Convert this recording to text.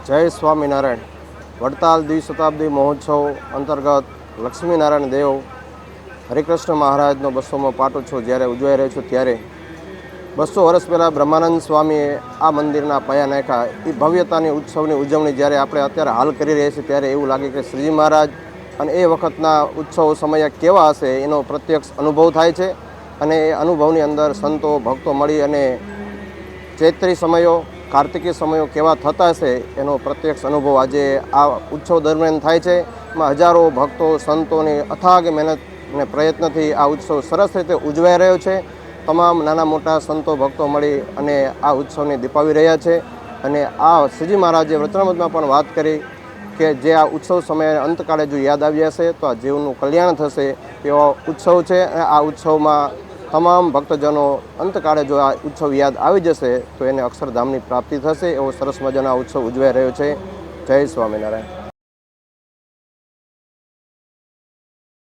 જય સ્વામિનારાયણ. વડતાલ દ્વિશતાબ્દી મહોત્સવ અંતર્ગત લક્ષ્મીનારાયણ દેવ હરિકૃષ્ણ મહારાજનો 200મો પાટોત્સવ જ્યારે ઉજવાઈ રહ્યો છે ત્યારે 200 વર્ષ પહેલાં બ્રહ્માનંદ સ્વામીએ આ મંદિરના પાયા નાખ્યા. એ ભવ્યતાની ઉત્સવની ઉજવણી જ્યારે આપણે અત્યારે હાલ કરી રહ્યા છીએ ત્યારે એવું લાગે કે શ્રીજી મહારાજ અને એ વખતના ઉત્સવ સમય કેવા હશે એનો પ્રત્યક્ષ અનુભવ થાય છે. અને એ અનુભવની અંદર સંતો ભક્તો મળી અને ચૈત્રી સમયો કાર્તિકી સમયો કેવા થતા હશે એનો પ્રત્યક્ષ અનુભવ આજે આ ઉત્સવ દરમિયાન થાય છે. એમાં હજારો ભક્તો સંતોની અથાગ મહેનત અને પ્રયત્નથી આ ઉત્સવ સરસ રીતે ઉજવાઈ રહ્યો છે. તમામ નાના મોટા સંતો ભક્તો મળી અને આ ઉત્સવને દીપાવી રહ્યા છે. અને આ શ્રીજી મહારાજે વચનામૃતમાં પણ વાત કરી કે જે આ ઉત્સવ સમયે અંતકાળે જો યાદ આવી જશે તો આ જીવનું કલ્યાણ થશે એવો ઉત્સવ છે. આ ઉત્સવમાં તમામ ભક્તજનો અંતકાળે જો આ ઉત્સવ યાદ આવી જશે તો એને અક્ષરધામની પ્રાપ્તિ થશે. એવો સરસ મજાનો આ ઉત્સવ ઉજવાઈ રહ્યો છે. જય સ્વામિનારાયણ.